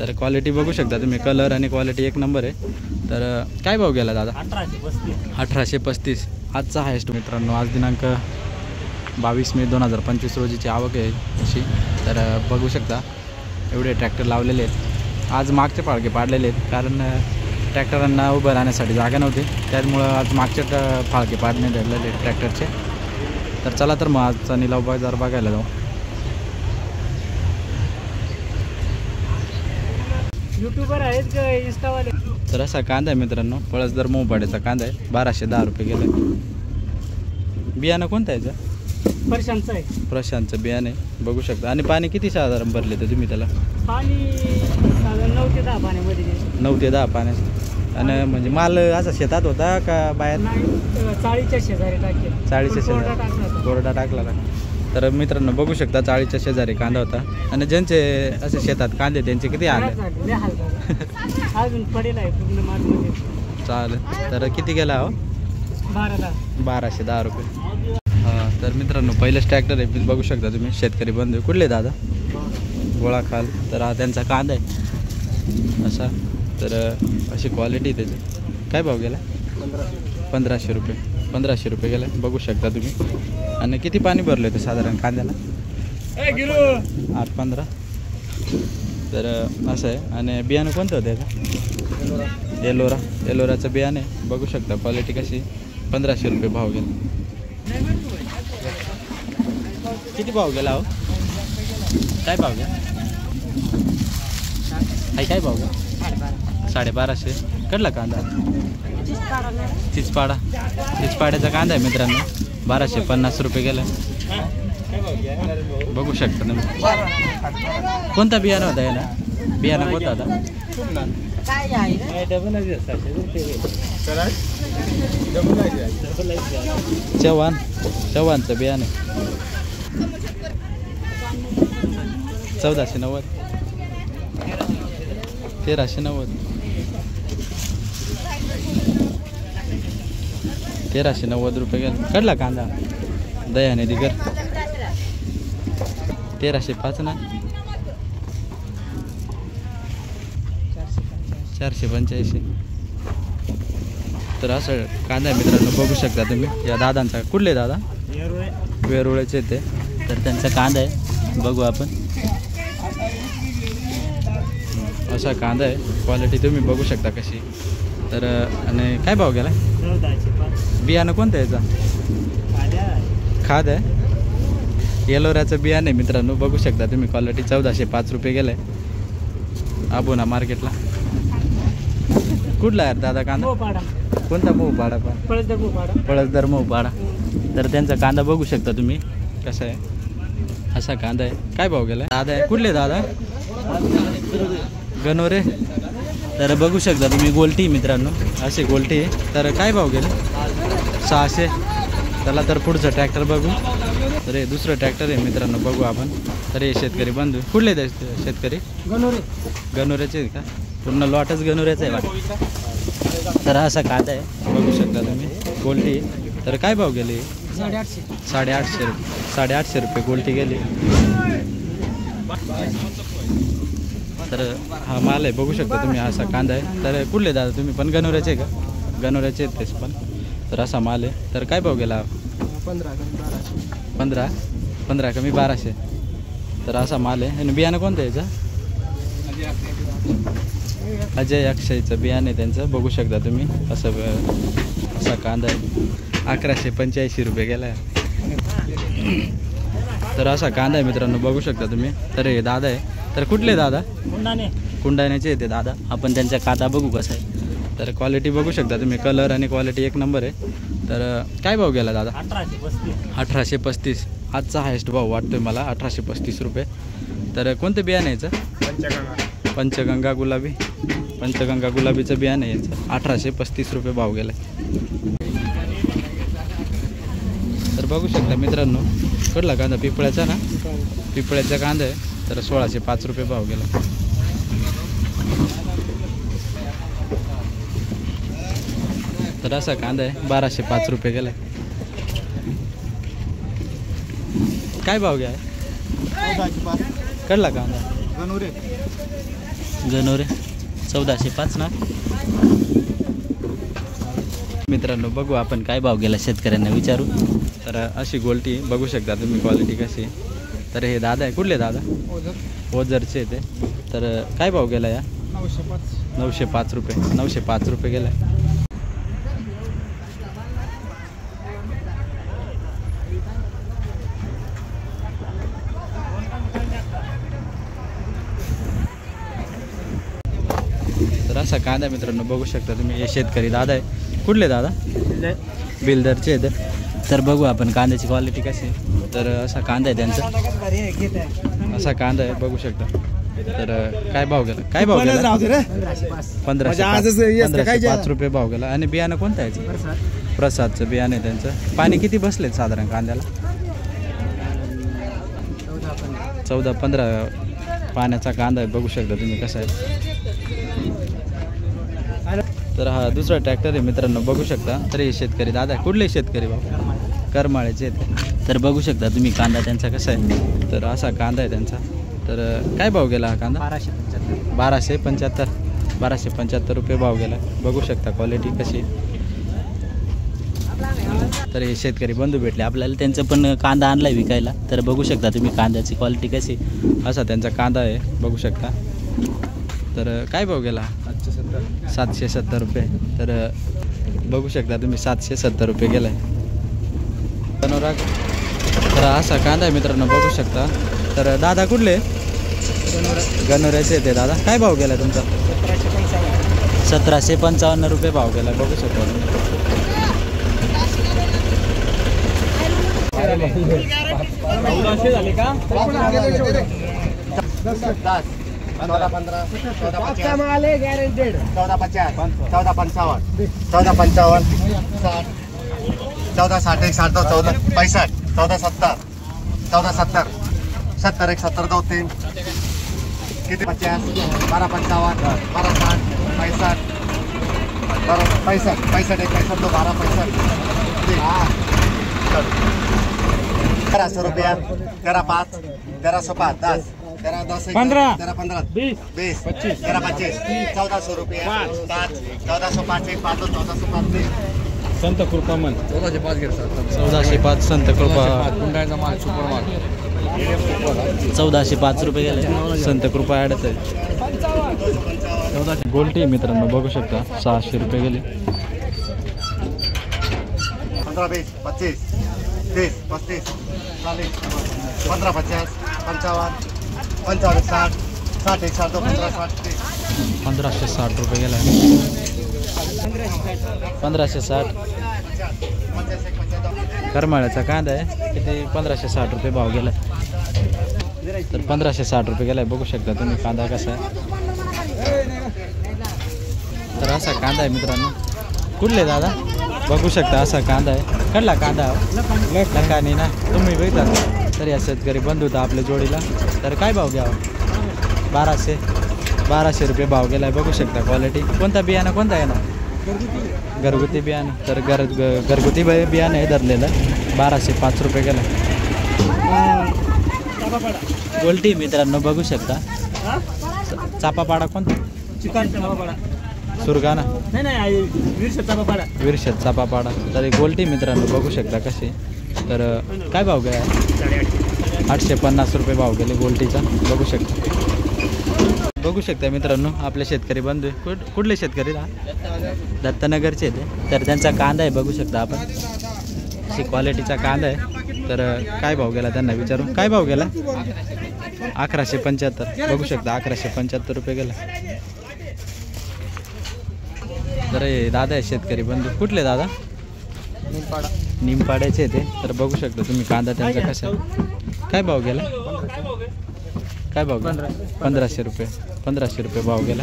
तर क्वालिटी बघू शकता तुम्ही, कलर आणि क्वालिटी एक नंबर आहे. तर काय भाव गेला दादा? 1835 आजचा हायस्ट मित्रांनो. आज दिनांक 22 मे 2025 रोजीची आवक आहे अशी. तर बघू शकता एवढे ट्रॅक्टर लावलेले आहेत. आज मागचे फाळके पाडलेले आहेत कारण ट्रॅक्टरांना उभं राहण्यासाठी जागा नव्हती, त्यामुळं आज मागचे फाळके पाडण्यात आलेले ट्रॅक्टरचे. तर चला तर मग आजचा निलाव बाजार बघायला जाऊ. यूट्यूबर आहेत का इंस्टावाले? तर असा कांदा आहे मित्रांनो, पळसदर मोपाड्याचा कांदा आहे. 1210 रुपये गेला. बियाणं कोणतं आहे याचं? प्रशांतचं आहे. प्रशांतचं बियाणं आहे बघू शकता. आणि पाणी किती साधारण भरले तर तुम्ही त्याला? पाणी साधारण 9 ते 10 पाण्यामध्ये. 9 ते 10 पाण्यात. आणि म्हणजे माल असा शेतात होता का बाहेर? नाही, चाळीच्या शेजारी टाकेल. 40च्या शेजारी कोरडा टाकला. तर मित्रांनो बघू शकता 40च्या शेजारी कांदा होता. आणि ज्यांचे असे शेतात कांदे त्यांचे किती आले? अजून पडेल आहे पूर्ण मालमध्ये. चालेल. तर किती गेला हो? 1210 रुपये. हां. तर मित्रांनो पहिलेच ट्रॅक्टर आहे बघू शकता तुम्ही. शेतकरी बंधू कुठले दादा? गोळाखाल. तर हा त्यांचा कांदा आहे असा. तर अशी क्वालिटी त्याची. काय भाव गेला? 1500 रुपये. 1500 रुपये गेला बघू शकता तुम्ही. आणि किती पाणी भरलं होतं साधारण कांद्याला? 8-15. तर असं आहे. आणि बियाणं कोणतं होतं याचं? एलोराचं बियाणं आहे बघू शकता. क्वालिटी कशी? 1500 रुपये भाव गेला. किती भाव गेला हो? काय भाव घ्या? काय भाव घ्या? 1250. कडला कांदा? चिचपाड्याचा कांदा आहे मित्रांनो. 1250 रुपये गेला बघू शकता तुम्ही. कोणता बियाणं होता याला? बियाणं कोणता होता? चव्हाणचं बियाणं 1490. 1390. 1390 रुपये गेला. कडला कांदा? दयाने दिगर 1305 ना. 485. तर असं कांदा आहे मित्रांनो बघू शकता तुम्ही. या दादांचा कुठले दादा? वेरुळेचे ते. तर त्यांचा कांदा आहे बघू आपण. असा कांदा आहे. क्वालिटी तुम्ही बघू शकता कशी. तर आणि काय भाव गेला? बियाणं कोणतं आहे याचा? खाद आहे. एलोराचं बियाणं आहे मित्रांनो बघू शकता तुम्ही. क्वालिटी 1405 रुपये गेलं आहे आबोना मार्केटला. कुठला आहे दादा कांदा? कोणता? मोपाडा. पळसदर मोपाडा. तर त्यांचा कांदा बघू शकता तुम्ही कसा आहे. असा कांदा आहे. काय भाव गेला दादा? आहे कुठले दादा? गणोरे. तर बघू शकता तुम्ही गोलटी मित्रांनो असे गोलटी. तर काय भाव गेले? 600. त्याला तर पुढचं ट्रॅक्टर बघू. तर हे दुसरं ट्रॅक्टर आहे मित्रांनो बघू आपण. तर हे शेतकरी बंधू कुठले शेतकरी? गणोऱ्याचे का? पूर्ण लॉटच गणोऱ्याचं आहे बघा. तर असा कांदा आहे बघू शकता तुम्ही गोलटी. तर काय भाव गेले? 850 रुपये गोलटी गेली. तर हा माल आहे बघू शकता तुम्ही. असा कांदा आहे. तर कुठले दादा तुम्ही पण? गणोऱ्याचे का? गणोऱ्याचे आहेत तेच पण. तर असा माल आहे. तर काय भाव गेला? 15 कमी 1200. तर असा माल आहे. आणि बियाणं कोणतं आहे याचं? अजय अक्षयचं बियाणं आहे त्यांचं बघू शकता तुम्ही. असा कांदा आहे. 1185 रुपये गेला आहे. तर असा कांदा आहे मित्रांनो बघू शकता तुम्ही. तर हे दादा आहे. तर कुठले दादा? कुंडाण्याचे येते दादा. आपण त्यांचा कांदा बघू कसा आहे. तर क्वालिटी बघू शकता तुम्ही. कलर आणि क्वालिटी एक नंबर आहे. तर काय भाव गेला दादा? 1835 आजचा हायस्ट भाव वाटतोय मला. 1835 रुपये. तर कोणतं बियाणं यायचं? पंचगंगा गुलाबीचं बियाणं यायचं. 1835 रुपये भाव गेला. तर बघू शकता मित्रांनो कडला कांदा पिपळ्याचा ना. पिपळ्याचा कांदा आहे. तर 1605 रुपये भाव गेला. तर असा कांदा आहे 1205 रुपये गेला. काय भाव घ्या कडला कांदा? गणोरे 1405 ना. मित्रांनो बघू आपण काय भाव गेला शेतकऱ्यांना विचारू. तर अशी गोल्टी बघू शकता तुम्ही, क्वालिटी कशी. तर हे दादा आहे, कुठले दादा? ओझरचे ते. तर काय भाव गेला या? 905 रुपये. 905 रुपये गेला. तर असा कांदा मित्रांनो बघू शकता तुम्ही. हे शेतकरी दादा आहे, कुठले दादा? बिल्डरचे आहेत. तर बघू आपण कांद्याची क्वालिटी कशी. तर असा कांदा आहे त्यांचा, असा कांदा आहे बघू शकता. तर काय भाव गेला? काय भाव गेला? 1505 रुपये भाव गेला. आणि बियाणं कोणतं आहे? प्रसादचं बियाणं आहे त्यांचं. पाणी किती बसलेत साधारण कांद्याला? 14-15 पाण्याचा कांदा आहे बघू शकता तुम्ही कसा आहे. तर हा दुसरा ट्रॅक्टर आहे मित्रांनो बघू शकता. तर हे शेतकरी दादा आहे, कुठले शेतकरी भाऊ? करमाळ्याचे आहेत. तर बघू शकता तुम्ही कांदा त्यांचा कसा आहे. तर असा कांदा आहे त्यांचा. तर काय भाव गेला हा कांदा? 1275 रुपये भाव गेला. बघू शकता क्वालिटी कशी. तर हे शेतकरी बंधू भेटले आपल्याला, त्यांचं पण कांदा आणला आहे विकायला. तर बघू शकता तुम्ही कांद्याची क्वालिटी कशी. असा त्यांचा कांदा आहे बघू शकता. तर काय भाव गेला? 770 रुपये. तर बघू शकता तुम्ही 770 रुपये गेला आहे. अनुराग. तर असा कांदा आहे मित्रांनो बघू शकता. तर दादा कुठले? गणोऱ्याचे ते दादा. काय भाव गेला तुमचा? 1755 रुपये भाव गेला बघू शकता तुम्ही. झाले का? 14-15 गॅरेंटेड 14-50 14-55 14-55 14-60 14-65 14-70 14-70 70-1 70-2-3 किती 50 12-55 12-60 65 65 65-1 65-2 12-65 1300 रुपया 13-5 1305 10 13-10 15 13-15 20 20 25 13-25 1400 रुपये 1405 1 5 1405 संत कृपामन 1405 संत कृपा. 1405 रुपये गेले. संत कृपा ॲडच आहे. गोल्टी मित्रांनो बघू शकता 600 रुपये गेले. 15-20 25 30 35 40 15-50 55 55 60 60 1 60 1560 रुपये गेला. 1560. करमाळ्याचा कांदा आहे किती 1560 रुपये भाव गेला. तर 1560 रुपये गेला आहे बघू शकता तुम्ही कांदा कसा आहे. तर असा कांदा आहे मित्रांनो. कुठले दादा? बघू शकता असा कांदा आहे. कडला कांदा लकानी ना तुम्ही बघता. तर या शेतकरी बंद होता आपल्या जोडीला. तर काय भाव घ्यावा? 1200 रुपये भाव गेला आहे बघू शकता. क्वालिटी कोणता बियाणं कोणता आहे ना? घरगुती बियाणं. तर घरगुती बियाणं आहे धरलेलं. 1205 रुपये गेला. गोल्टी मित्रांनो बघू शकता. चापापाडा कोणता? चिकन चापापाडा. सुरगाणा नाही विरशत चापापाडा. विरशत चापापाडा. तर गोल्टी मित्रांनो बघू शकता कशी. तर काय भाव गेला? 850 रुपये भाव गेले गोल्टीचा बघू शकता. बघू शकता मित्रांनो आपले शेतकरी बंधू कुठले शेतकरी? दत्तनगरचे ते. तर त्यांचा कांदा आहे बघू शकता आपण. अशी क्वालिटीचा कांदा आहे. तर काय भाव गेला त्यांना विचारू. काय भाव गेला? 1175 बघू शकता. 1175 रुपये गेला. तर हे दादा आहे शेतकरी बंधू. कुठले दादा? निमपाड्याचे ते. तर बघू शकता तुम्ही कांदा त्यांचा कसा. काय भाव गेला? काय भाव गेला? 1500 रुपये. 1500 रुपये भाव गेला.